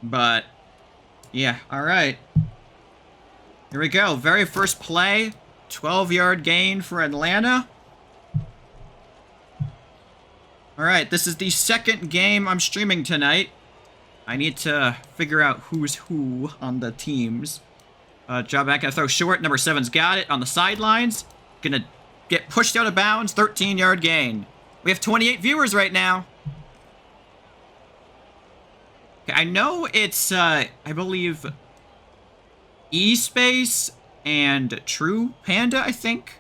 But, yeah, alright. Here we go. Very first play. 12-yard gain for Atlanta. Alright, this is the second game I'm streaming tonight. I need to figure out who's who on the teams. Job back, gonna throw short. Number 7's got it on the sidelines. Gonna get pushed out of bounds. 13-yard gain. We have 28 viewers right now. Okay, I know it's, I believe, E-Space and True Panda, I think.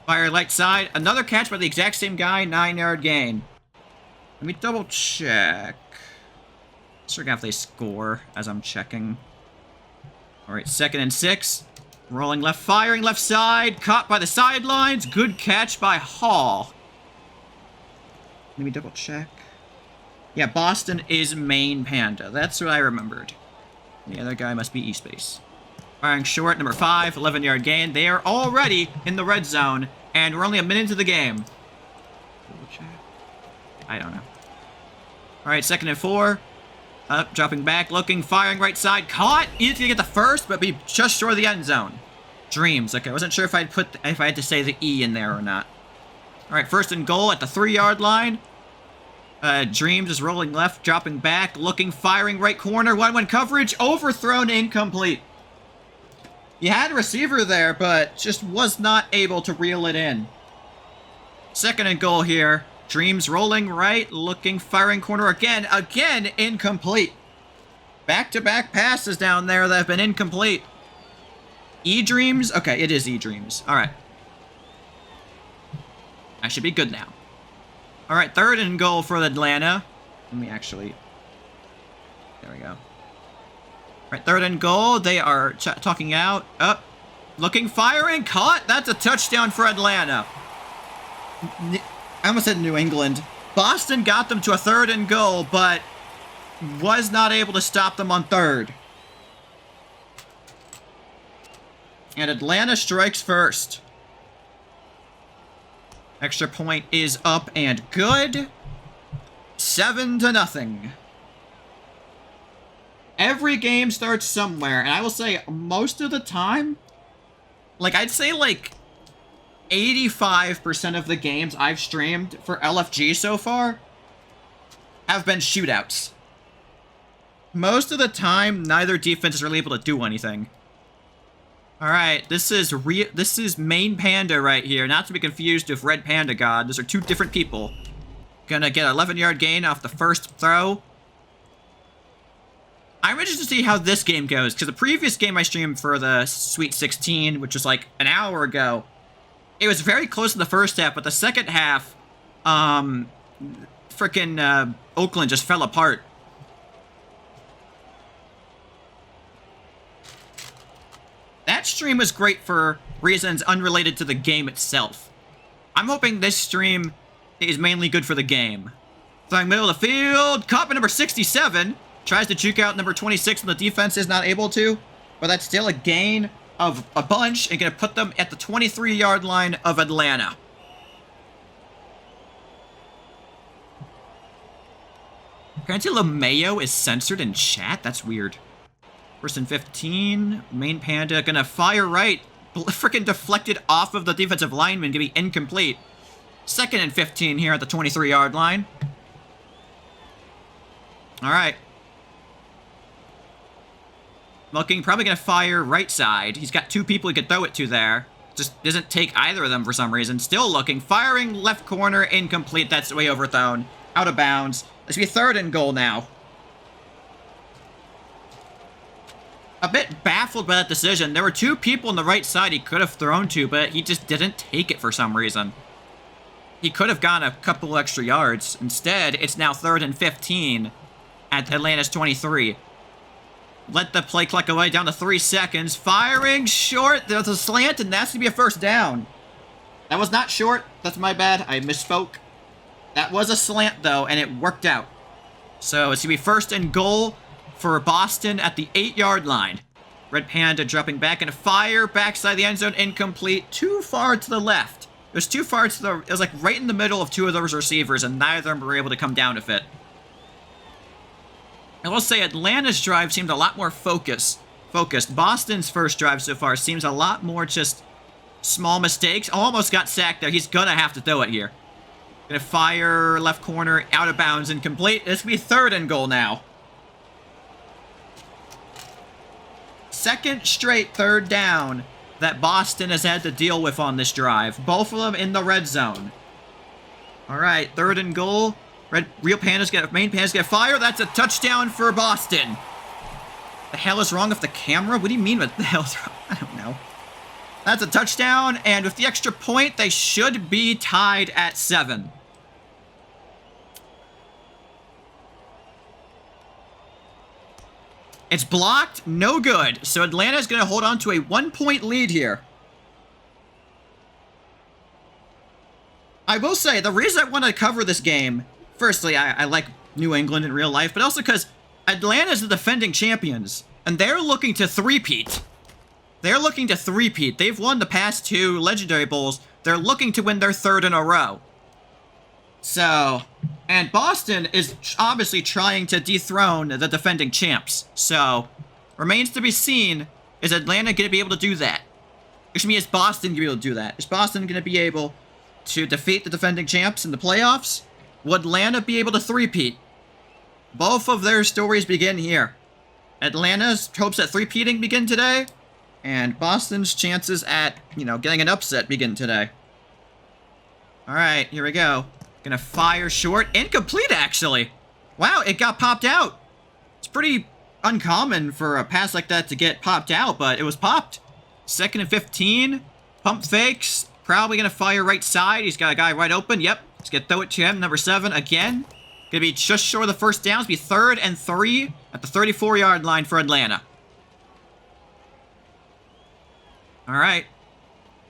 Fire light side. Another catch by the exact same guy. 9-yard gain. Let me double check. Sure if they score as I'm checking. Alright, 2nd and 6. Rolling left, firing left side. Caught by the sidelines. Good catch by Hall. Let me double check. Yeah, Boston is MainPanda. That's what I remembered. The other guy must be E-Space. Firing short, number 5, 11-yard gain. They are already in the red zone, and we're only a minute into the game. Double check. I don't know. Alright, 2nd and 4. Up, dropping back, looking, firing right side. Caught! Easy to get the first, but be just short of the end zone. Dreams. Okay, I wasn't sure if I had to say the E in there or not. Alright, 1st and goal at the 3-yard line. Dreams is rolling left, dropping back, looking, firing right corner. 1-1 coverage, overthrown, incomplete. He had a receiver there, but just was not able to reel it in. 2nd and goal here. Dreams rolling right, looking, firing corner again. Again, incomplete. Back-to-back passes down there that have been incomplete. EDreams? Okay, it is EDreams. Alright. I should be good now. Alright, 3rd and goal for Atlanta. Let me actually... There we go. Alright, 3rd and goal. They are talking out. Up. Looking, firing. Caught. That's a touchdown for Atlanta. I almost said New England. Boston got them to a 3rd and goal, but was not able to stop them on 3rd. And Atlanta strikes first. Extra point is up and good. 7-0. Every game starts somewhere, and I will say most of the time, like I'd say like 85% of the games I've streamed for LFG so far have been shootouts. Most of the time, neither defense is really able to do anything. Alright, this is MainPanda right here, not to be confused with Red Panda God. Those are two different people. Gonna get an 11-yard gain off the first throw. I'm interested to see how this game goes, because the previous game I streamed for the Sweet 16, which was like an hour ago, it was very close in the first half, but the second half, frickin' Oakland just fell apart. That stream was great for reasons unrelated to the game itself. I'm hoping this stream is mainly good for the game. Throwing middle of the field, caught by number 67. Tries to juke out number 26 and the defense is not able to. But that's still a gain of a bunch and gonna put them at the 23-yard line of Atlanta. Apparently LeMayo is censored in chat? That's weird. 1st and 15. MainPanda gonna fire right. Frickin' deflected off of the defensive lineman. Gonna be incomplete. 2nd and 15 here at the 23-yard line. Alright. Looking, probably gonna fire right side. He's got two people he could throw it to there. Just doesn't take either of them for some reason. Still looking. Firing left corner. Incomplete. That's way overthrown. Out of bounds. This will be 3rd and goal now. A bit baffled by that decision. There were two people on the right side he could have thrown to, but he just didn't take it for some reason. He could have gone a couple extra yards. Instead, it's now 3rd and 15 at Atlanta's 23. Let the play clock away down to 3 seconds. Firing short. There's a slant, and that's going to be a first down. That was not short. That's my bad. I misspoke. That was a slant, though, and it worked out. So it's going to be 1st and goal for Boston at the 8-yard line. Red Panda dropping back and a fire. Backside the end zone, incomplete. Too far to the left. It was too far to the... It was like right in the middle of two of those receivers, and neither of them were able to come down with it. I will say Atlanta's drive seemed a lot more focused. Boston's first drive so far seems a lot more just small mistakes. Almost got sacked there. He's gonna have to throw it here. Gonna fire left corner, out of bounds, incomplete. This will be 3rd and goal now. Second straight 3rd down that Boston has had to deal with on this drive. Both of them in the red zone. All right, 3rd and goal. MainPanda's gonna fire. That's a touchdown for Boston. The hell is wrong with the camera? What do you mean what the hell's wrong? I don't know. That's a touchdown, and with the extra point, they should be tied at 7. It's blocked, no good. So Atlanta's gonna hold on to a 1-point lead here. I will say, the reason I want to cover this game, firstly, I like New England in real life, but also because Atlanta's the defending champions, and they're looking to three-peat. They've won the past 2 Legendary Bowls. They're looking to win their 3rd in a row. So, and Boston is obviously trying to dethrone the defending champs. So, remains to be seen, is Atlanta going to be able to do that? Which means, is Boston going to be able to do that? Is Boston going to be able to defeat the defending champs in the playoffs? Would Atlanta be able to three-peat? Both of their stories begin here. Atlanta's hopes at three-peating begin today, and Boston's chances at, getting an upset begin today. Alright, here we go. Gonna fire short. Incomplete, actually. Wow, it got popped out. It's pretty uncommon for a pass like that to get popped out, but it was popped. 2nd and 15. Pump fakes. Probably gonna fire right side. He's got a guy right open. Yep. He's gonna throw it to him. Number 7 again. Gonna be just short of the first down. It's gonna be 3rd and 3 at the 34-yard line for Atlanta. Alright.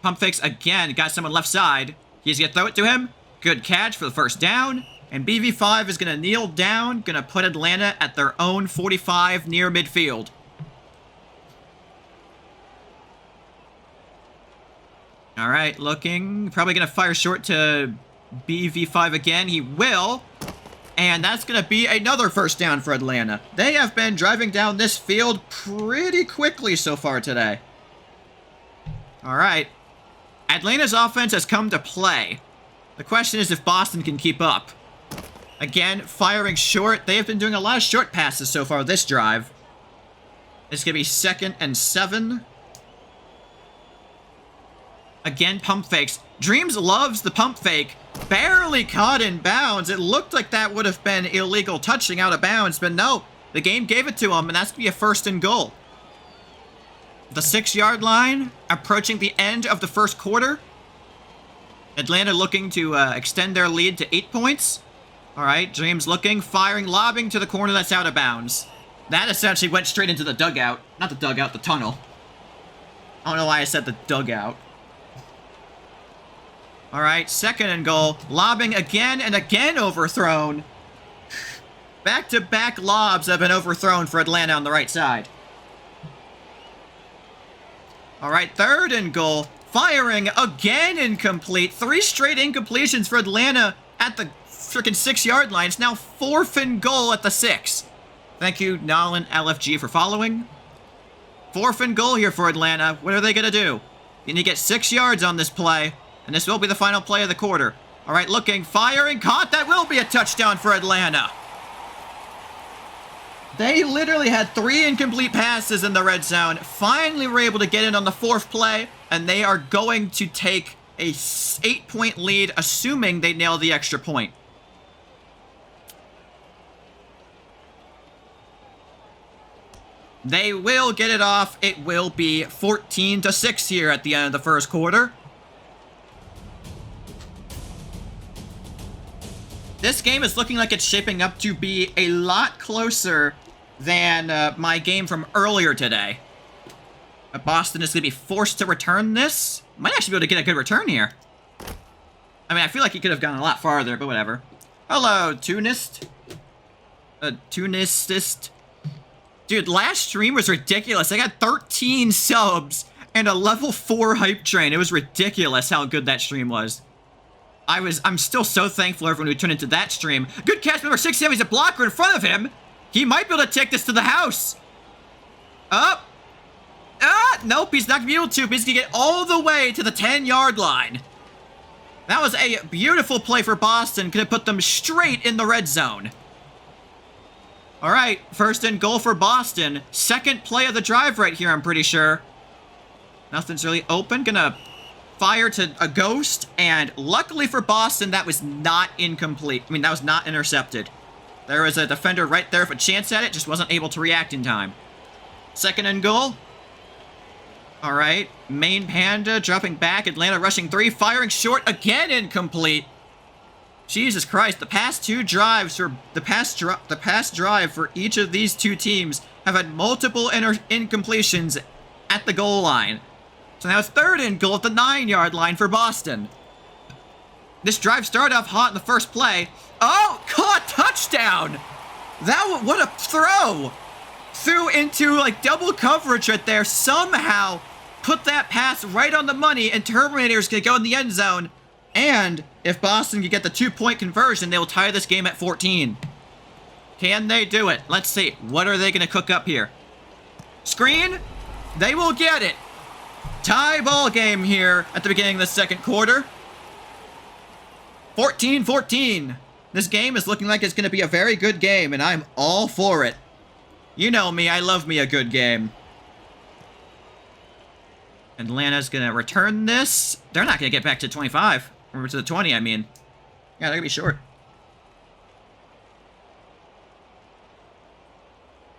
Pump fakes again. Got someone left side. He's gonna throw it to him. Good catch for the first down. And BV5 is gonna kneel down. Gonna put Atlanta at their own 45 near midfield. Alright, looking. Probably gonna fire short to BV5 again. He will. And that's going to be another first down for Atlanta. They have been driving down this field pretty quickly so far today. All right. Atlanta's offense has come to play. The question is if Boston can keep up. Again, firing short. They have been doing a lot of short passes so far this drive. It's going to be 2nd and 7. Again, pump fakes. Dreams loves the pump fake. Barely caught in bounds. It looked like that would have been illegal touching out of bounds, but no. The game gave it to him, and that's going to be a 1st and goal. The 6-yard line, approaching the end of the first quarter. Atlanta looking to extend their lead to 8 points. All right, Dreams looking, firing, lobbing to the corner that's out of bounds. That essentially went straight into the dugout. Not the dugout, the tunnel. I don't know why I said the dugout. All right, 2nd and goal. Lobbing again and again overthrown. Back-to-back lobs have been overthrown for Atlanta on the right side. All right, 3rd and goal. Firing again incomplete. 3 straight incompletions for Atlanta at the freaking 6-yard line. It's now 4th and goal at the 6. Thank you, Nolan LFG, for following. 4th and goal here for Atlanta. What are they going to do? You need to get 6 yards on this play. And this will be the final play of the quarter. All right, looking, firing, caught. That will be a touchdown for Atlanta. They literally had 3 incomplete passes in the red zone. Finally were able to get in on the 4th play. And they are going to take a 8-point lead, assuming they nail the extra point. They will get it off. It will be 14-6 here at the end of the first quarter. This game is looking like it's shaping up to be a lot closer than my game from earlier today. Boston is going to be forced to return this. Might actually be able to get a good return here. I mean, I feel like he could have gone a lot farther, but whatever. Hello, Tunist. Tunistist. Dude, last stream was ridiculous. I got 13 subs and a level 4 hype train. It was ridiculous how good that stream was. I'm still so thankful everyone who tuned into that stream. Good catch, number 6. He's a blocker in front of him. He might be able to take this to the house. Up. Nope, he's not going to be able to. He's going to get all the way to the 10-yard line. That was a beautiful play for Boston. Could have put them straight in the red zone. All right, first and goal for Boston. Second play of the drive right here, I'm pretty sure. Nothing's really open. Gonna fire to a ghost. And luckily for Boston, that was not incomplete. I mean, that was not intercepted. There was a defender right there with a chance at it. Just wasn't able to react in time. Second and goal. All right, MainPanda dropping back. Atlanta rushing 3, firing short again, incomplete. Jesus Christ! The past two drives for the past drive for each of these two teams have had multiple incompletions at the goal line. So now it's third and goal at the 9-yard line for Boston. This drive started off hot in the first play. Oh, caught, touchdown! What a throw! Threw into like double coverage right there. Somehow put that pass right on the money, and Terminator's gonna go in the end zone. And if Boston can get the 2-point conversion, they will tie this game at 14. Can they do it? Let's see. What are they gonna cook up here? Screen? They will get it. Tie ball game here at the beginning of the second quarter. 14-14. This game is looking like it's gonna be a very good game, and I'm all for it. You know me, I love me a good game. Atlanta's gonna return this. They're not gonna get back to 25. Or to the 20, I mean. Yeah, they're gonna be short.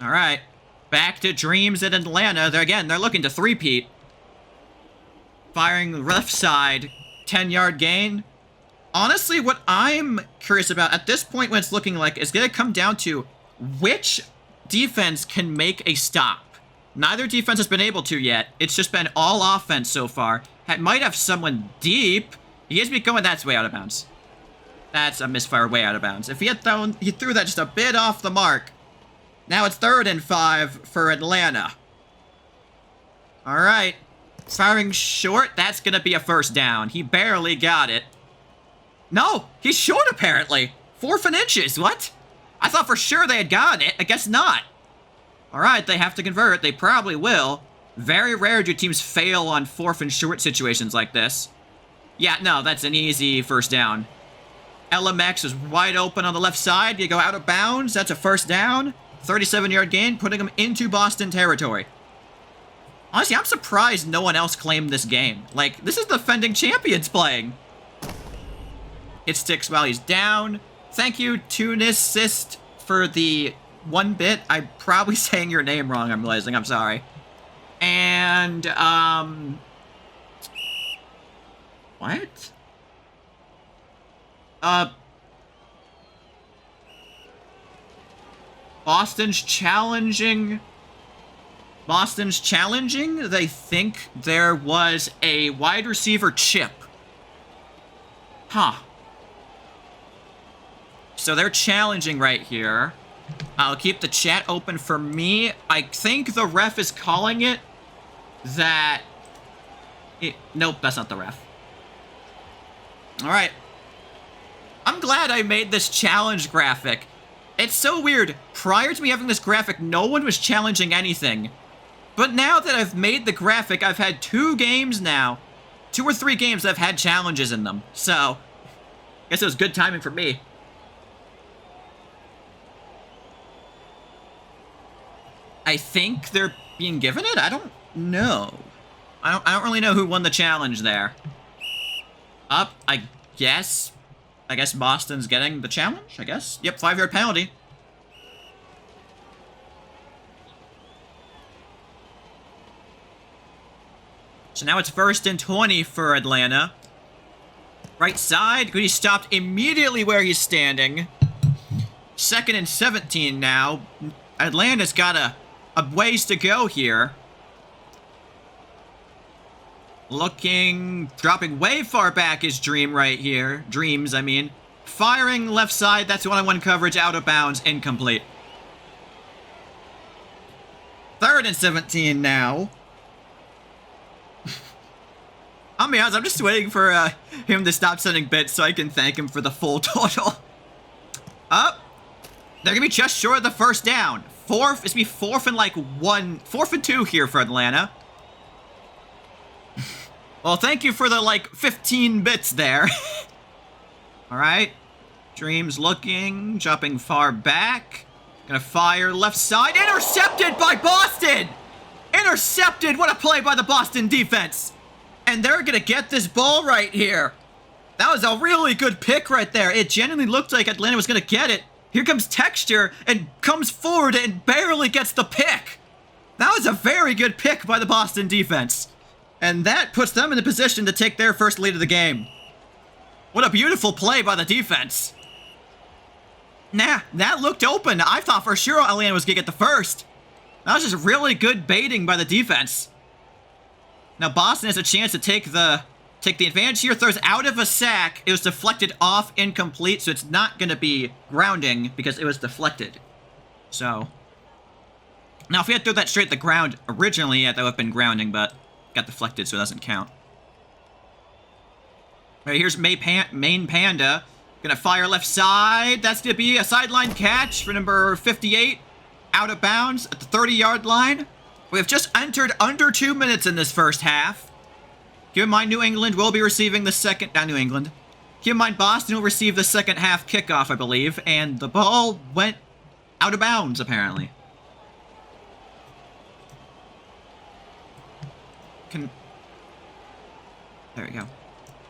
Alright. Back to Dreams in Atlanta. They're looking to three-peat. Firing left side. 10-yard gain. Honestly, what I'm curious about at this point, when it's looking like, is gonna come down to which defense can make a stop. Neither defense has been able to yet. It's just been all offense so far. Might have someone deep. He is going, that's way out of bounds. That's a misfire way out of bounds. If he threw that just a bit off the mark. Now it's 3rd and 5 for Atlanta. All right. Firing short, that's going to be a first down. He barely got it. No, he's short apparently. 4 inches, what? I thought for sure they had gotten it. I guess not. All right, they have to convert. They probably will. Very rare do teams fail on 4th and short situations like this. Yeah, no, that's an easy first down. LMX is wide open on the left side. You go out of bounds. That's a first down. 37-yard gain, putting them into Boston territory. Honestly, I'm surprised no one else claimed this game. Like, this is the defending champions playing. It sticks while he's down. Thank you, Tunisist, for the 1 bit. I'm probably saying your name wrong, I'm realizing. I'm sorry. And, what? Boston's challenging. They think there was a wide receiver chip. Huh. So they're challenging right here. I'll keep the chat open for me. I think the ref is calling it that... Nope, that's not the ref. Alright. I'm glad I made this challenge graphic. It's so weird. Prior to me having this graphic, no one was challenging anything. But now that I've made the graphic, I've had 2 games now. 2 or 3 games that have had challenges in them. So, I guess it was good timing for me. I think they're being given it? I don't know. I don't really know who won the challenge there. Up, I guess. I guess Boston's getting the challenge, I guess. Yep, 5-yard penalty. So now it's 1st and 20 for Atlanta. Right side, Goody stopped immediately where he's standing. 2nd and 17 now. Atlanta's got a ways to go here. Dropping way far back is Dreams, I mean. Firing left side, that's 1-on-1 coverage, out of bounds, incomplete. 3rd and 17 now. I'll be honest, I'm just waiting for him to stop sending bits so I can thank him for the full total. Up. They're going to be just short of the first down. It's going to be fourth and 2 here for Atlanta. Well, thank you for the, 15 bits there. All right. Dreams looking, jumping far back. Gonna fire left side. Intercepted by Boston! Intercepted! What a play by the Boston defense! And they're gonna get this ball right here. That was a really good pick right there. It genuinely looked like Atlanta was gonna get it. Here comes Texture and comes forward and barely gets the pick. That was a very good pick by the Boston defense. And that puts them in the position to take their first lead of the game. What a beautiful play by the defense. Nah, that looked open. I thought for sure Atlanta was going to get the first. That was just really good baiting by the defense. Now Boston has a chance to take the advantage here. Throws out of a sack. It was deflected off, incomplete, so it's not going to be grounding because it was deflected. So, now if we had thrown that straight at the ground originally, yeah, that would have been grounding, but got deflected, so it doesn't count. All right, here's MainPanda. Gonna fire left side. That's gonna be a sideline catch for number 58. Out of bounds at the 30-yard line. We have just entered under 2 minutes in this first half. Keep in mind, New England will be receiving the second... Not New England. Keep in mind, Boston will receive the second half kickoff, I believe. And the ball went out of bounds, apparently. There we go.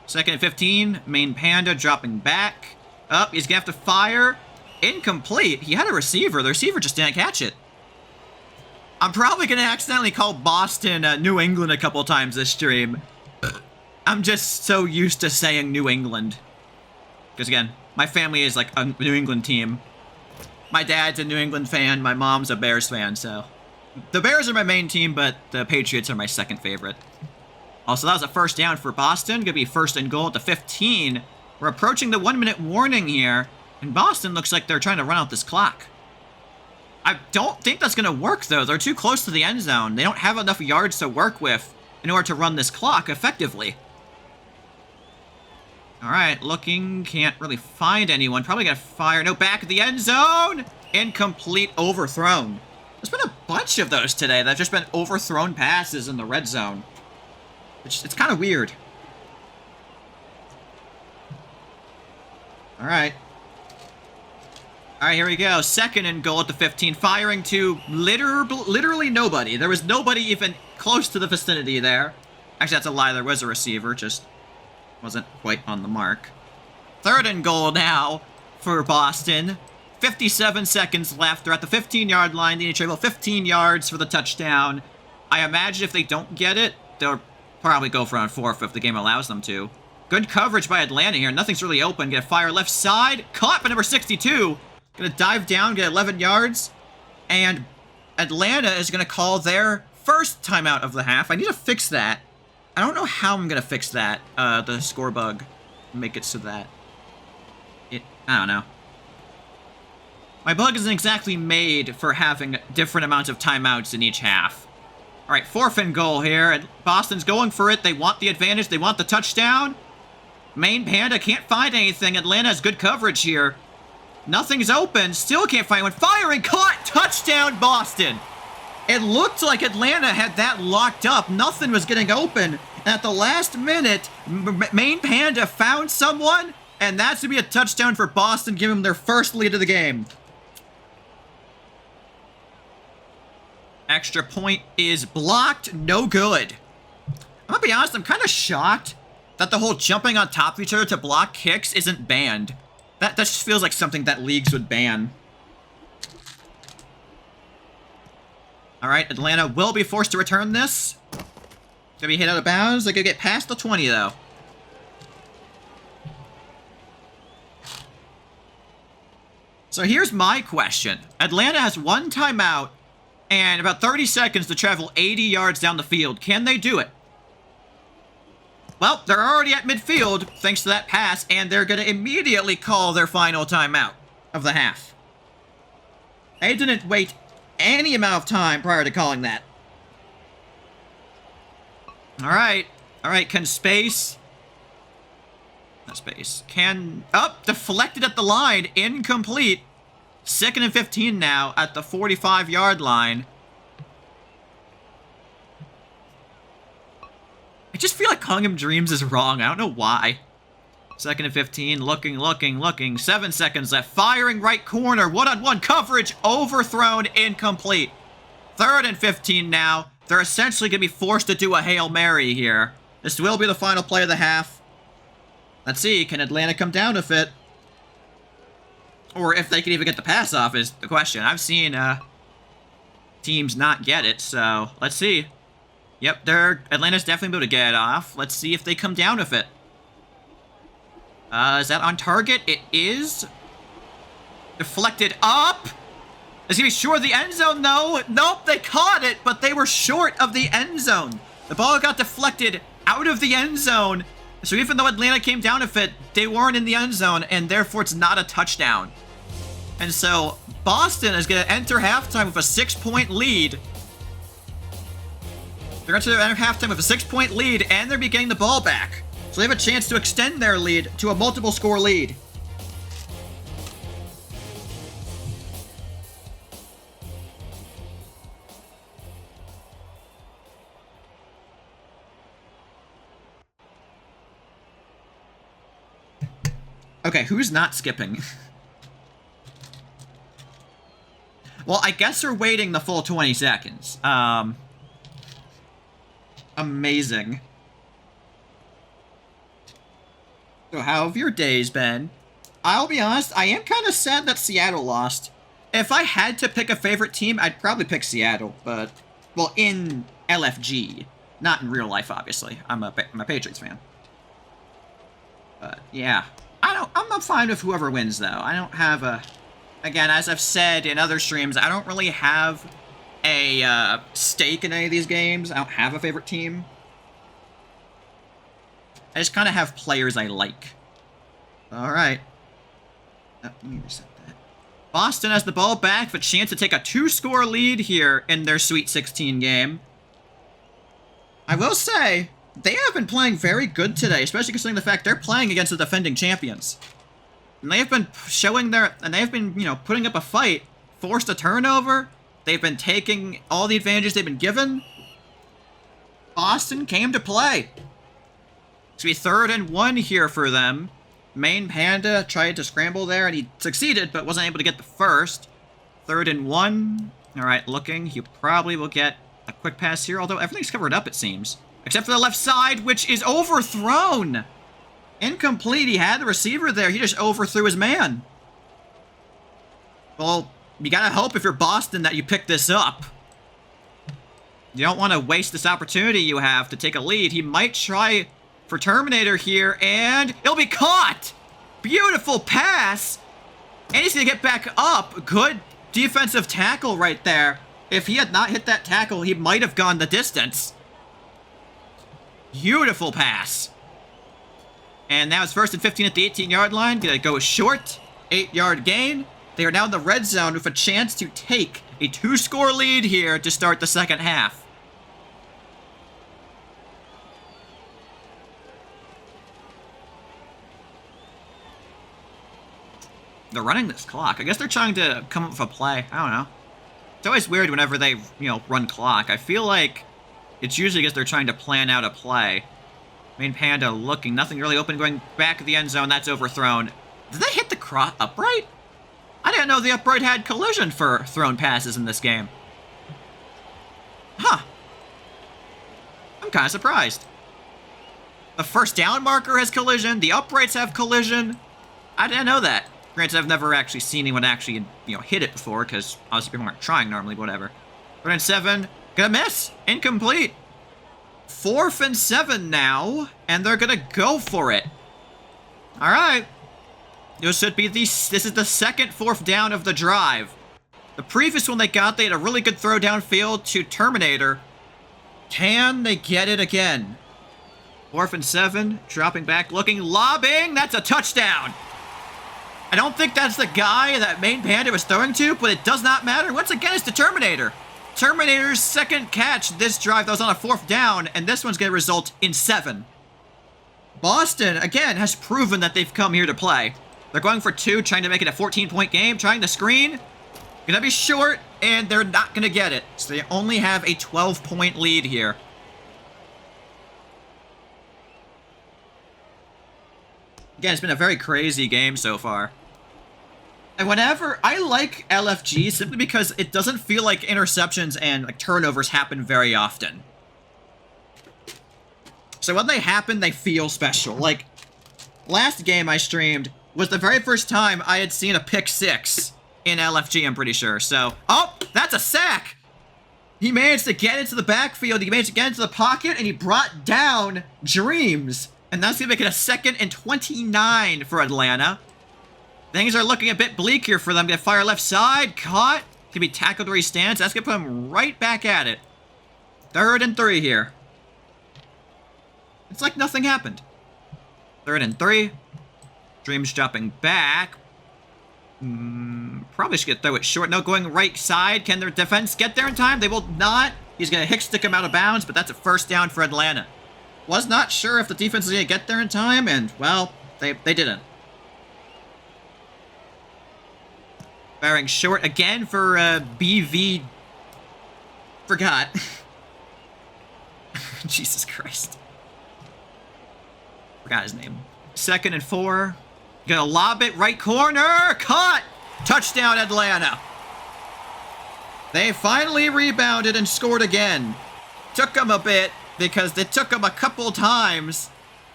Second and 15. MainPanda dropping back. Up, he's gonna have to fire. Incomplete. He had a receiver. The receiver just didn't catch it. I'm probably gonna accidentally call Boston New England a couple times this stream. I'm just so used to saying New England. Because again, my family is like a New England team. My dad's a New England fan. My mom's a Bears fan, so... The Bears are my main team, but the Patriots are my second favorite. Also, that was a first down for Boston. Gonna be first and goal at the 15. We're approaching the 1-minute warning here. And Boston looks like they're trying to run out this clock. I don't think that's gonna work, though. They're too close to the end zone. They don't have enough yards to work with in order to run this clock effectively. Alright, looking. Can't really find anyone. Probably gonna fire. No, back at the end zone! Incomplete, overthrown. There's been a bunch of those today that have just been overthrown passes in the red zone. It's kind of weird. Alright. Alright, here we go. Second and goal at the 15. Firing to literally nobody. There was nobody even close to the vicinity there. Actually, that's a lie. There was a receiver. Just wasn't quite on the mark. Third and goal now for Boston. 57 seconds left. They're at the 15-yard line. They need to travel 15 yards for the touchdown. I imagine if they don't get it, they'll probably go for on fourth if the game allows them to. Good coverage by Atlanta here. Nothing's really open. Gonna fire left side. Caught by number 62. Gonna dive down, get 11 yards. And Atlanta is gonna call their first timeout of the half. I need to fix that. I don't know how I'm gonna fix that. The score bug. Make it so that I don't know. My bug isn't exactly made for having different amounts of timeouts in each half. Alright, fourth and goal here. And Boston's going for it. They want the advantage. They want the touchdown. MainPanda can't find anything. Atlanta has good coverage here. Nothing's open. Still can't find one. Firing. Caught. Touchdown, Boston. It looked like Atlanta had that locked up. Nothing was getting open. And at the last minute, MainPanda found someone. And that's going to be a touchdown for Boston, giving them their first lead of the game. Extra point is blocked. No good. I'm gonna be honest, I'm kind of shocked that the whole jumping on top of each other to block kicks isn't banned. That just feels like something that leagues would ban. Alright, Atlanta will be forced to return this. It's gonna be hit out of bounds. They're gonna get past the 20, though. So here's my question. Atlanta has one timeout and about 30 seconds to travel 80 yards down the field. Can they do it? Well, they're already at midfield, thanks to that pass, and they're going to immediately call their final timeout of the half. They didn't wait any amount of time prior to calling that. Alright. Alright, can space... Not space. Can... Up! Deflected at the line. Incomplete. 2nd and 15 now at the 45-yard line. I just feel like calling him Dreams is wrong. I don't know why. 2nd and 15, looking. 7 seconds left. Firing right corner. One-on-one coverage. Overthrown. Incomplete. 3rd and 15 now. They're essentially going to be forced to do a Hail Mary here. This will be the final play of the half. Let's see. Can Atlanta come down with it? Or if they can even get the pass off is the question. I've seen teams not get it, so let's see. Yep, Atlanta's definitely able to get it off. Let's see if they come down with it. Is that on target? It is. Deflected up. Is he be short of the end zone? No. Nope, they caught it, but they were short of the end zone. The ball got deflected out of the end zone. So even though Atlanta came down with it, they weren't in the end zone, and therefore it's not a touchdown. And so Boston is going to enter halftime with a 6-point lead. They're going to enter halftime with a 6-point lead, and they're getting the ball back. So they have a chance to extend their lead to a multiple score lead. Okay, who's not skipping? Well, I guess we're waiting the full 20 seconds. Amazing. So how have your days been? I'll be honest, I am kind of sad that Seattle lost. If I had to pick a favorite team, I'd probably pick Seattle, but... Well, in LFG. Not in real life, obviously. I'm a Patriots fan. But, yeah. I'm fine with whoever wins, though. I don't have a... Again, as I've said in other streams, I don't really have a stake in any of these games. I don't have a favorite team. I just kind of have players I like. Alright. Let me reset that. Boston has the ball back with a chance to take a 2-score lead here in their Sweet 16 game. I will say, they have been playing very good today, especially considering the fact they're playing against the defending champions. And they have been showing they've been, putting up a fight, forced a turnover. They've been taking all the advantages they've been given. Boston came to play. It's going to be 3rd and 1 here for them. MainPanda tried to scramble there, and he succeeded, but wasn't able to get the first. 3rd and 1. All right, looking. He probably will get a quick pass here, although everything's covered up, it seems. Except for the left side, which is overthrown. Incomplete. He had the receiver there. He just overthrew his man. Well, you gotta hope if you're Boston that you pick this up. You don't want to waste this opportunity you have to take a lead. He might try for Terminator here, and it'll be caught! Beautiful pass! And he's gonna get back up. Good defensive tackle right there. If he had not hit that tackle, he might have gone the distance. Beautiful pass. And now it's 1st and 15 at the 18-yard line. Gonna go short. 8-yard gain. They are now in the red zone with a chance to take a 2-score lead here to start the second half. They're running this clock. I guess they're trying to come up with a play. I don't know. It's always weird whenever they, run clock. I feel like it's usually because they're trying to plan out a play. MainPanda looking. Nothing really open. Going back of the end zone. That's overthrown. Did they hit the upright? I didn't know the upright had collision for thrown passes in this game. Huh. I'm kind of surprised. The first down marker has collision. The uprights have collision. I didn't know that. Granted, I've never actually seen anyone actually, hit it before, because obviously people aren't trying normally, whatever. 3rd and 7. Gonna miss. Incomplete. 4th and 7 now, and they're gonna go for it. Alright. This should be this is the second 4th down of the drive. The previous one they got, they had a really good throw downfield to Terminator. Can they get it again? 4th and 7, dropping back, looking, lobbing, that's a touchdown! I don't think that's the guy that MainPanda was throwing to, but it does not matter. Once again, it's the Terminator. Terminator's second catch this drive that was on a 4th down, and this one's going to result in 7. Boston, again, has proven that they've come here to play. They're going for 2, trying to make it a 14-point game, trying to screen. Gonna be short, and they're not gonna get it. So they only have a 12-point lead here. Again, it's been a very crazy game so far. And whenever I like LFG simply because it doesn't feel like interceptions and like turnovers happen very often. So when they happen, they feel special. Like, last game I streamed was the very first time I had seen a pick 6 in LFG, I'm pretty sure. So, oh, that's a sack! He managed to get into the backfield, he managed to get into the pocket, and he brought down Dreams. And that's going to make it a 2nd and 29 for Atlanta. Things are looking a bit bleak here for them. Gonna fire left side, caught. Gonna be tackled where he stands. That's gonna put him right back at it. 3rd and 3 here. It's like nothing happened. 3rd and 3. Dreams dropping back. Probably should throw it short. No, going right side. Can their defense get there in time? They will not. He's gonna hick stick him out of bounds, but that's a 1st down for Atlanta. Was not sure if the defense was gonna get there in time, and well, they didn't. Firing short again for BV. Forgot. Jesus Christ. Forgot his name. 2nd and 4. Gonna lob it right corner. Caught. Touchdown Atlanta. They finally rebounded and scored again. Took them a bit because it took them a couple times.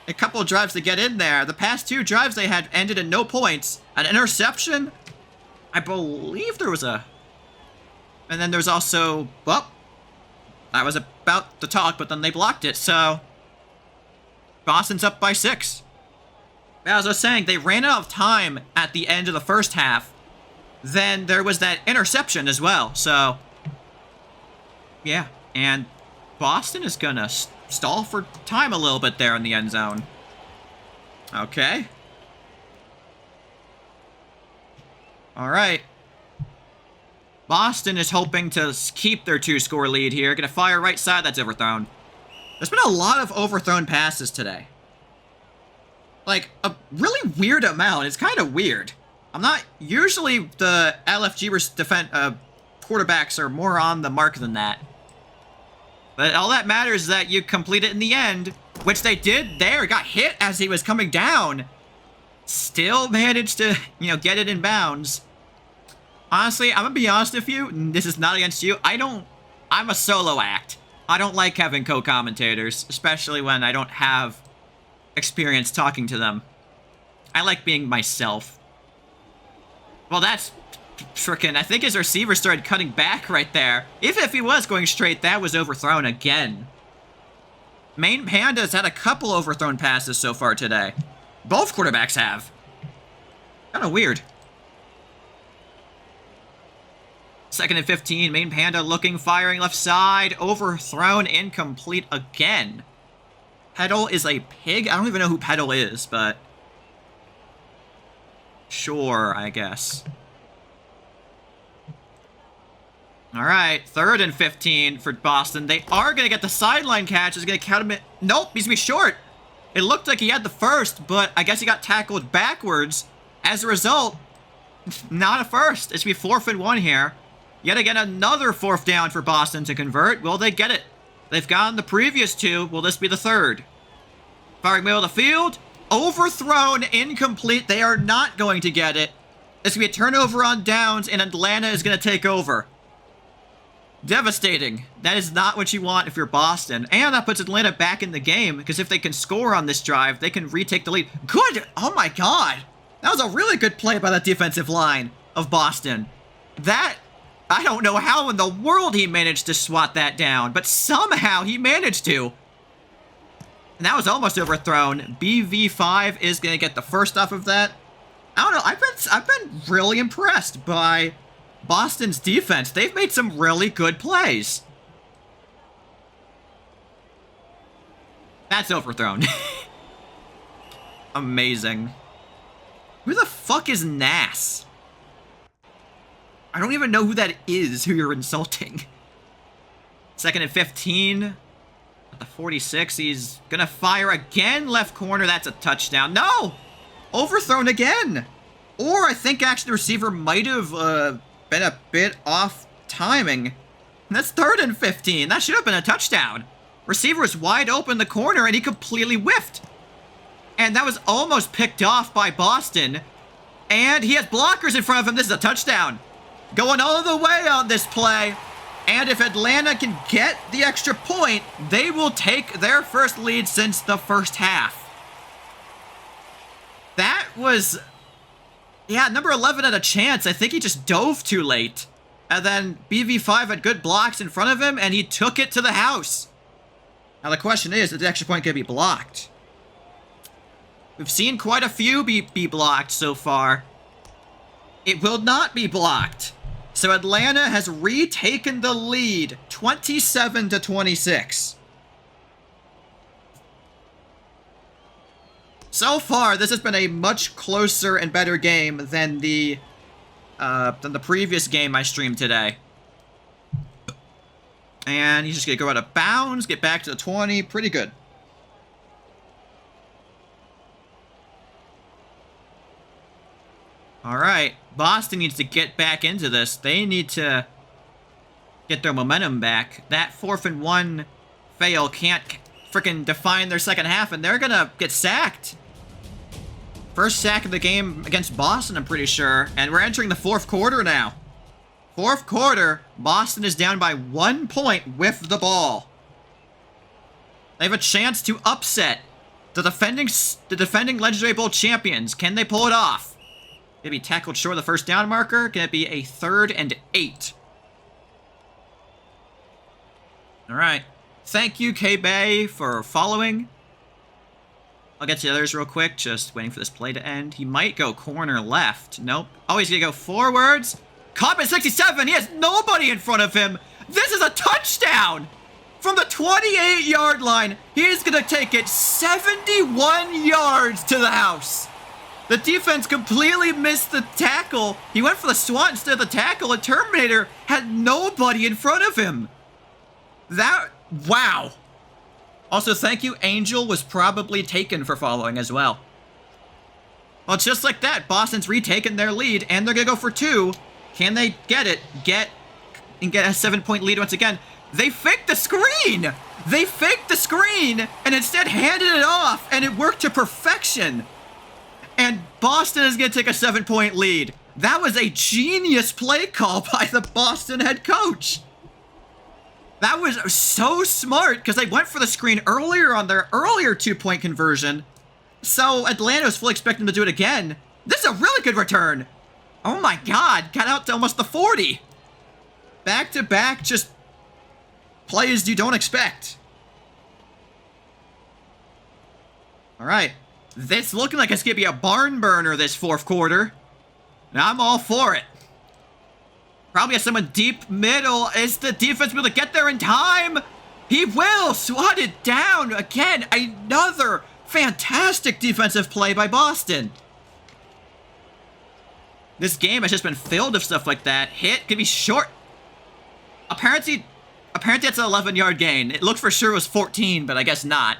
A couple drives to get in there. The past 2 drives they had ended in no points. An interception. I believe there was a... And then there's also... Well, I was about to talk, but then they blocked it, so... Boston's up by 6. As I was saying, they ran out of time at the end of the first half. Then there was that interception as well, so... Yeah, and Boston is gonna stall for time a little bit there in the end zone. Okay. Alright. Boston is hoping to keep their 2-score lead here. Gonna fire right side, that's overthrown. There's been a lot of overthrown passes today. Like, a really weird amount. It's kind of weird. I'm not... Usually, the LFG quarterbacks are more on the mark than that. But all that matters is that you complete it in the end, which they did there. Got hit as he was coming down. Still managed to, get it in bounds. Honestly, I'm gonna be honest with you. This is not against you. I'm a solo act. I don't like having co-commentators, especially when I don't have experience talking to them. I like being myself. Well, that's frickin'... I think his receiver started cutting back right there. If he was going straight, that was overthrown again. MainPanda's had a couple overthrown passes so far today. Both quarterbacks have. Kind of weird. 2nd and 15. MainPanda looking, firing left side. Overthrown, incomplete again. Pedal is a pig? I don't even know who Pedal is, but... Sure, I guess. Alright, 3rd and 15 for Boston. They are going to get the sideline catch. It's going to count him in... Nope, he's going to be short. It looked like he had the first, but I guess he got tackled backwards. As a result, not a first. It's going to be 4th and 1 here. Yet again, another 4th down for Boston to convert. Will they get it? They've gotten the previous 2. Will this be the 3rd? Firing middle of the field. Overthrown, incomplete. They are not going to get it. It's going to be a turnover on downs, and Atlanta is going to take over. Devastating. That is not what you want if you're Boston. And that puts Atlanta back in the game, because if they can score on this drive, they can retake the lead. Good! Oh my god! That was a really good play by that defensive line of Boston. That... I don't know how in the world he managed to swat that down, but somehow he managed to. And that was almost overthrown. BV5 is going to get the first off of that. I don't know. I've been really impressed by Boston's defense. They've made some really good plays. That's overthrown. Amazing. Who the fuck is Nass? I don't even know who that is, who you're insulting. 2nd and 15. At the 46, he's gonna fire again. Left corner, that's a touchdown. No! Overthrown again! Or I think actually the receiver might have been a bit off timing. And that's 3rd and 15. That should have been a touchdown. Receiver was wide open in the corner, and he completely whiffed. And that was almost picked off by Boston. And he has blockers in front of him. This is a touchdown. Going all the way on this play. And if Atlanta can get the extra point, they will take their first lead since the first half. That was... yeah, number 11 had a chance. I think he just dove too late. And then BV5 had good blocks in front of him, and he took it to the house. Now the question is the extra point going to be blocked? We've seen quite a few be blocked so far. It will not be blocked. So Atlanta has retaken the lead, 27-26. So far, this has been a much closer and better game than the previous game I streamed today. And he's just going to go out of bounds, get back to the 20. Pretty good. All right. Boston needs to get back into this. They need to get their momentum back. That 4th and 1 fail can't freaking define their second half, and they're going to get sacked. First sack of the game against Boston, I'm pretty sure. And we're entering the 4th quarter now. 4th quarter, Boston is down by 1 point with the ball. They have a chance to upset the defending Legendary Bowl champions. Can they pull it off? Gonna be tackled short of the first down marker. Gonna be a 3rd and 8. All right. Thank you, K-Bay, for following. I'll get to the others real quick. Just waiting for this play to end. He might go corner left. Nope. Oh, he's gonna go forwards. Caught at 67. He has nobody in front of him. This is a touchdown. From the 28-yard line, he is gonna take it 71 yards to the house. The defense completely missed the tackle. He went for the swat instead of the tackle, and Terminator had nobody in front of him. Wow. Also, thank you, Angel was probably taken for following as well. Well, just like that, Boston's retaken their lead, and they're going to go for 2. Can they get it? Get a 7-point lead once again. They faked the screen! They faked the screen, and instead handed it off, and it worked to perfection. And Boston is going to take a 7-point lead. That was a genius play call by the Boston head coach. That was so smart because they went for the screen earlier on their earlier 2-point conversion. So Atlanta was fully expecting them to do it again. This is a really good return. Oh my God, got out to almost the 40. Back-to-back, just plays you don't expect. All right. This looking like it's going to be a barn burner this 4th quarter. Now I'm all for it. Probably has someone deep middle. Is the defense able to get there in time? He will. Swatted down. Again, another fantastic defensive play by Boston. This game has just been filled with stuff like that. Hit can be short. Apparently that's an 11-yard gain. It looked for sure it was 14, but I guess not.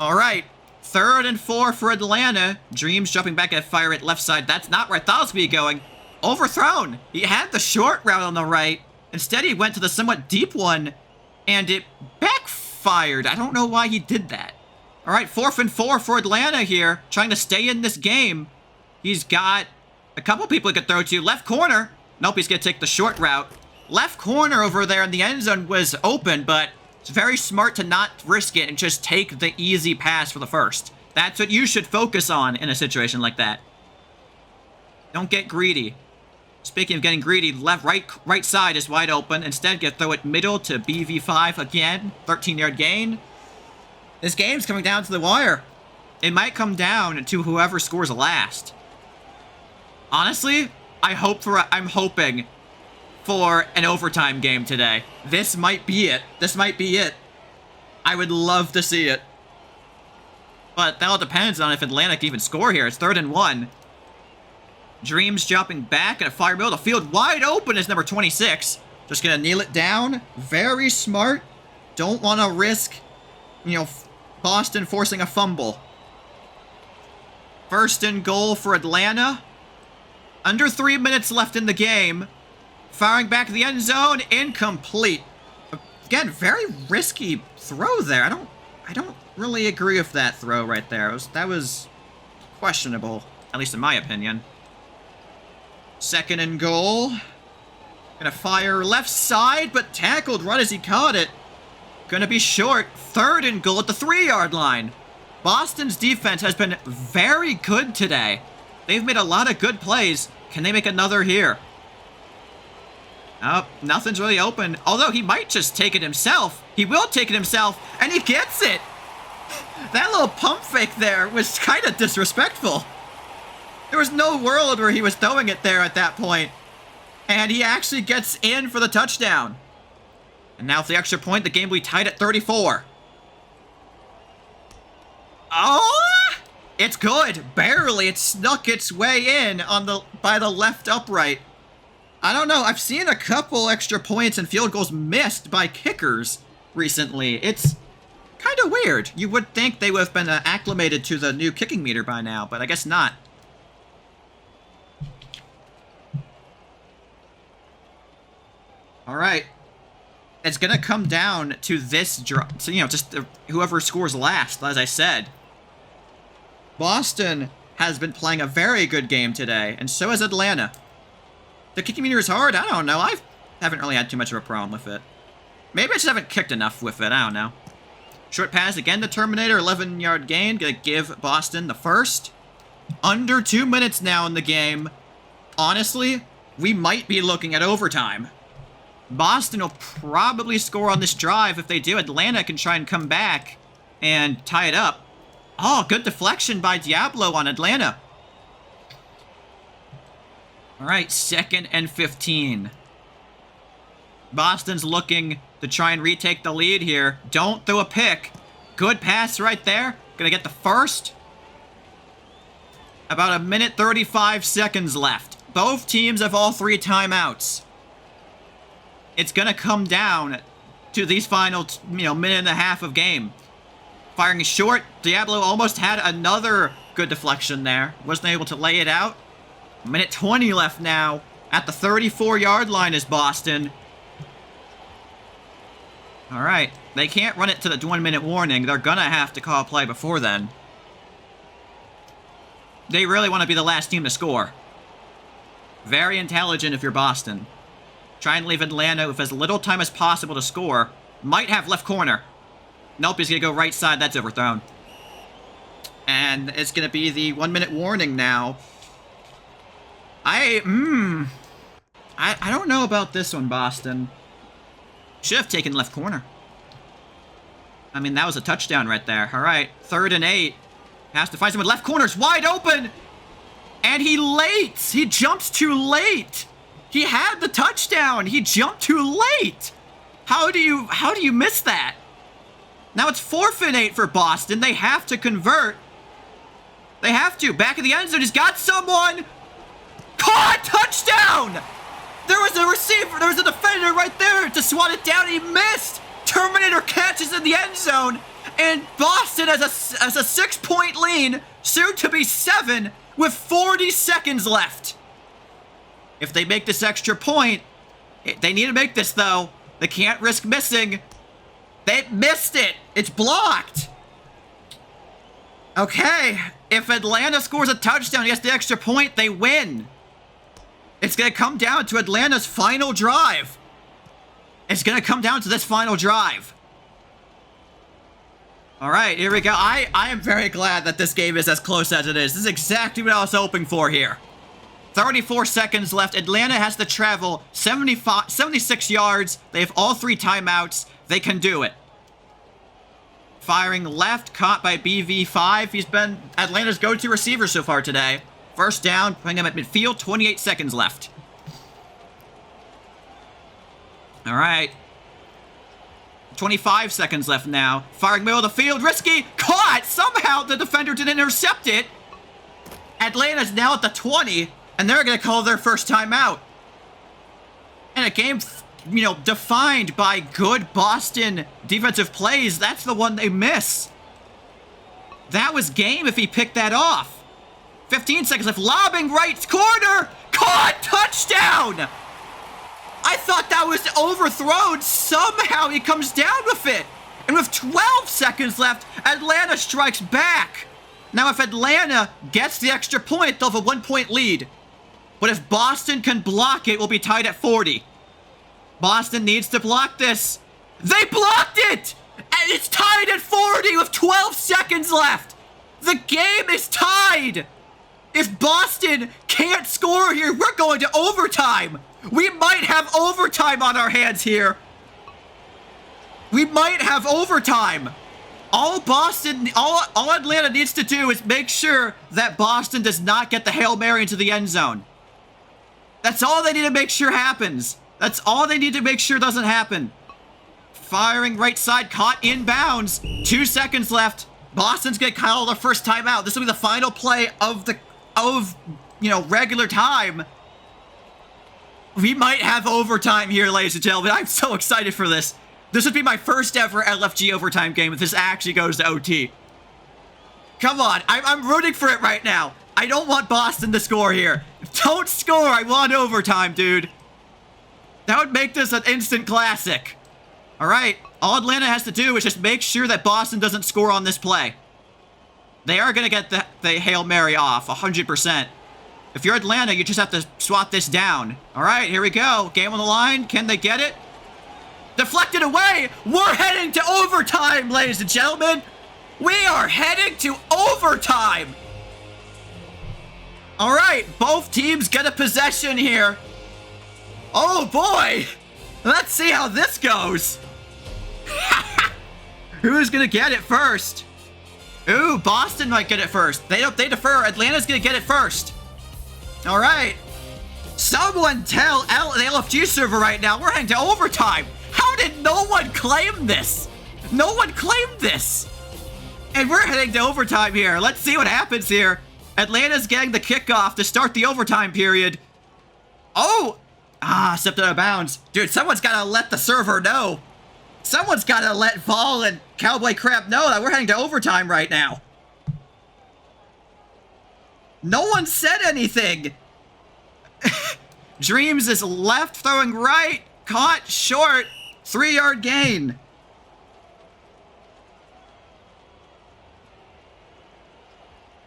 All right. 3rd and 4 for Atlanta. Dreams jumping back at fire at left side. That's not where I thought it was going to be going. Overthrown. He had the short route on the right. Instead, he went to the somewhat deep one, and it backfired. I don't know why he did that. All right, 4th and 4 for Atlanta here, trying to stay in this game. He's got a couple people he could throw to. Left corner. Nope, he's going to take the short route. Left corner over there in the end zone was open, but it's very smart to not risk it and just take the easy pass for the first. That's what you should focus on in a situation like that. Don't get greedy. Speaking of getting greedy, right side is wide open. Instead, you throw it middle to BV5 again. 13-yard gain. This game's coming down to the wire. It might come down to whoever scores last. Honestly, I'm hoping for an overtime game today. This might be it. This might be it. I would love to see it. But that all depends on if Atlanta can even score here. It's 3rd and 1. Dreams jumping back and a fire middle. The field wide open is number 26. Just gonna kneel it down. Very smart. Don't want to risk, Boston forcing a fumble. 1st and goal for Atlanta. Under 3 minutes left in the game. Firing back the end zone, incomplete. Again, very risky throw there. I don't really agree with that throw right there. That was questionable, at least in my opinion. 2nd and goal. Gonna fire left side, but tackled right as he caught it. Gonna be short. 3rd and goal at the 3-yard line. Boston's defense has been very good today. They've made a lot of good plays. Can they make another here? Oh, nothing's really open. Although he might just take it himself. He will take it himself, and he gets it. That little pump fake there was kind of disrespectful. There was no world where he was throwing it there at that point. And he actually gets in for the touchdown. And now with the extra point, the game will be tied at 34. Oh! It's good. Barely. It snuck its way in by the left upright. I don't know. I've seen a couple extra points and field goals missed by kickers recently. It's kind of weird. You would think they would have been acclimated to the new kicking meter by now, but I guess not. All right. It's going to come down to this draw. So, just whoever scores last, as I said. Boston has been playing a very good game today, and so has Atlanta. The kicking meter is hard. I don't know. I haven't really had too much of a problem with it. Maybe I just haven't kicked enough with it. I don't know. Short pass again to Terminator. 11-yard gain. Gonna give Boston the first. Under 2 minutes now in the game. Honestly, we might be looking at overtime. Boston will probably score on this drive. If they do, Atlanta can try and come back and tie it up. Oh, good deflection by Diablo on Atlanta. All right, 2nd and 15. Boston's looking to try and retake the lead here. Don't throw a pick. Good pass right there. Gonna get the first. About 1:35 seconds left. Both teams have all 3 timeouts. It's gonna come down to these final, minute and a half of game. Firing short. Diablo almost had another good deflection there. Wasn't able to lay it out. 1:20 left now. At the 34-yard line is Boston. All right. They can't run it to the 1-minute warning. They're gonna have to call a play before then. They really want to be the last team to score. Very intelligent if you're Boston. Try and leave Atlanta with as little time as possible to score. Might have left corner. Nope, he's going to go right side. That's overthrown. And it's going to be the 1-minute warning now. I don't know about this one, Boston. Should have taken left corner. I mean, that was a touchdown right there. All right, 3rd and 8. Has to find someone. Left corner's wide open. And he late. He jumps too late. He had the touchdown. He jumped too late. How do you miss that? Now it's 4th and 8 for Boston. They have to convert. They have to. Back of the end zone. He's got someone. Caught! Touchdown! There was a receiver. There was a defender right there to swat it down. He missed. Terminator catches in the end zone. And Boston has a 6-point lead. Soon to be 7 with 40 seconds left. If they make this extra point, they need to make this, though. They can't risk missing. They missed it. It's blocked. Okay. If Atlanta scores a touchdown, gets the extra point, they win. It's going to come down to Atlanta's final drive. It's going to come down to this final drive. All right, here we go. I am very glad that this game is as close as it is. This is exactly what I was hoping for here. 34 seconds left. Atlanta has to travel 76 yards. They have all 3 timeouts. They can do it. Firing left, caught by BV5. He's been Atlanta's go-to receiver so far today. First down, putting him at midfield. 28 seconds left. All right. 25 seconds left now. Firing middle of the field. Risky. Caught! Somehow the defender didn't intercept it. Atlanta's now at the 20. And they're going to call their first timeout. And a game, defined by good Boston defensive plays. That's the one they miss. That was game if he picked that off. 15 seconds left. Lobbing right corner. Caught! Touchdown! I thought that was overthrown. Somehow he comes down with it. And with 12 seconds left, Atlanta strikes back. Now, if Atlanta gets the extra point, they'll have a 1-point lead. But if Boston can block it, we'll be tied at 40. Boston needs to block this. They blocked it! And it's tied at 40 with 12 seconds left. The game is tied. If Boston can't score here, we're going to overtime. We might have overtime on our hands here. We might have overtime. All Atlanta needs to do is make sure that Boston does not get the Hail Mary into the end zone. That's all they need to make sure happens. That's all they need to make sure doesn't happen. Firing right side, caught inbounds. 2 seconds left. Boston's gonna call their first timeout. This will be the final play of regular time. We might have overtime here, ladies and gentlemen. I'm so excited for this. This would be my first ever LFG overtime game if this actually goes to OT. Come on, I'm rooting for it right now. I don't want Boston to score here. Don't score, I want overtime, dude. That would make this an instant classic. All right, all Atlanta has to do is just make sure that Boston doesn't score on this play. They are going to get the Hail Mary off, 100%. If you're Atlanta, you just have to swat this down. All right, here we go. Game on the line. Can they get it? Deflected away. We're heading to overtime, ladies and gentlemen. We are heading to overtime. All right, both teams get a possession here. Oh, boy. Let's see how this goes. Who's going to get it first? Ooh, Boston might get it first. They defer. Atlanta's going to get it first. All right. Someone tell the LFG server right now we're heading to overtime. How did no one claim this? No one claimed this. And we're heading to overtime here. Let's see what happens here. Atlanta's getting the kickoff to start the overtime period. Oh! Stepped out of bounds. Dude, someone's got to let the server know. Someone's got to let Vol and Cowboy Crap know that we're heading to overtime right now. No one said anything. Dreams is left, throwing right. Caught short. 3-yard gain.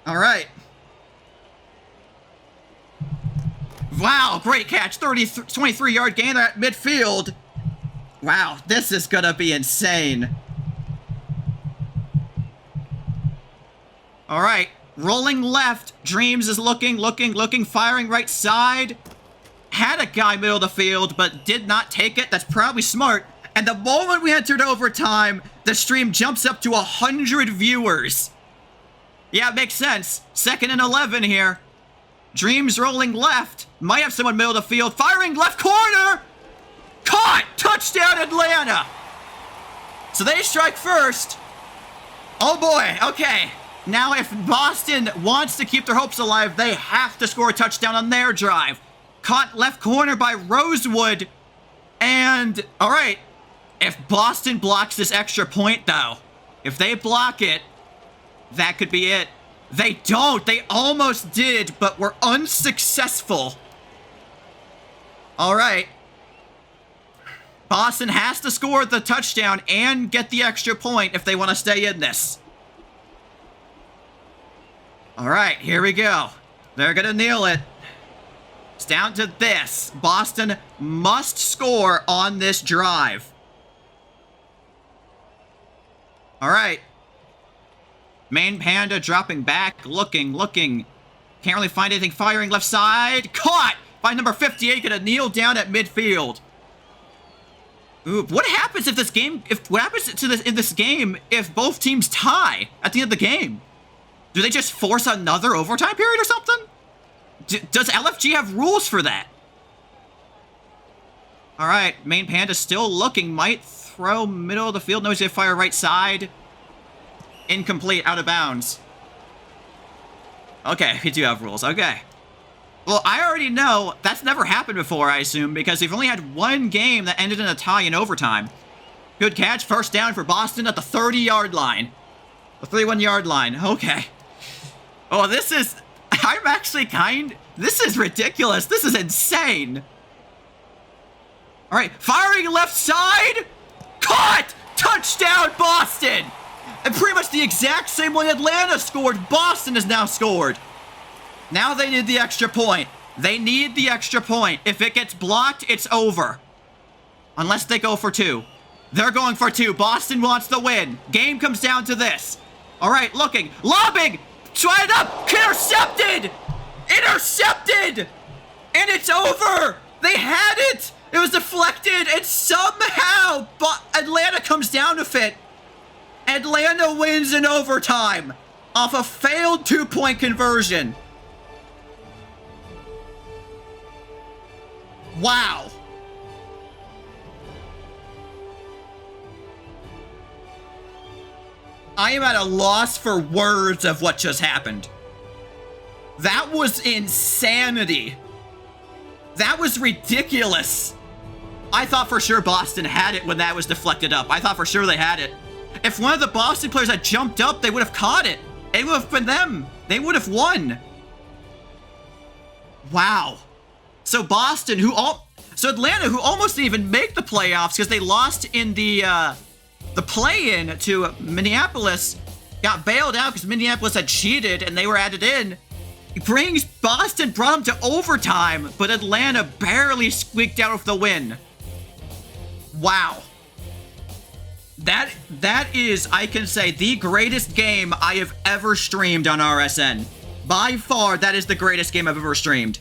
All right. Wow, great catch. 23-yard gain at midfield. Wow, this is gonna be insane. All right, rolling left. Dreams is looking, firing right side. Had a guy middle of the field, but did not take it. That's probably smart. And the moment we entered overtime, the stream jumps up to 100 viewers. Yeah, it makes sense. 2nd and 11 here. Dreams rolling left. Might have someone middle of the field. Firing left corner. Caught! Touchdown Atlanta! So they strike first. Oh boy, okay. Now if Boston wants to keep their hopes alive, they have to score a touchdown on their drive. Caught left corner by Rosewood. And, all right, if Boston blocks this extra point, though, if they block it, that could be it. They don't. They almost did, but were unsuccessful. All right. Boston has to score the touchdown and get the extra point if they want to stay in this. All right, here we go. They're going to kneel it. It's down to this. Boston must score on this drive. All right. MainPanda dropping back, looking. Can't really find anything. Firing left side. Caught by number 58. Gonna kneel down at midfield. Ooh, what happens if this game? What happens in this game if both teams tie at the end of the game? Do they just force another overtime period or something? Does LFG have rules for that? All right, MainPanda still looking. Might throw middle of the field. No, he's gonna fire right side. Incomplete, out of bounds. Okay, we do have rules. Okay. Well, I already know that's never happened before, I assume, because we've only had one game that ended in a tie in overtime. Good catch. First down for Boston at the 30-yard line. The 31-yard line. Okay. Oh, this is... I'm actually This is ridiculous. This is insane. All right, firing left side. Caught! Touchdown, Boston! And pretty much the exact same way Atlanta scored, Boston has now scored. Now they need the extra point. They need the extra point. If it gets blocked, it's over. Unless they go for 2. They're going for 2. Boston wants the win. Game comes down to this. All right, looking. Lobbing! Try it up! Intercepted! Intercepted! And it's over! They had it! It was deflected, and somehow Atlanta comes down with it. Atlanta wins in overtime off a failed 2-point conversion. Wow. I am at a loss for words of what just happened. That was insanity. That was ridiculous. I thought for sure Boston had it when that was deflected up. I thought for sure they had it. If one of the Boston players had jumped up, they would have caught it. It would have been them. They would have won. Wow. So Boston, so Atlanta, who almost didn't even make the playoffs because they lost in the play-in to Minneapolis, got bailed out because Minneapolis had cheated and they were added in. Boston brought them to overtime, but Atlanta barely squeaked out of the win. Wow. That is, I can say, the greatest game I have ever streamed on RSN. By far, that is the greatest game I've ever streamed.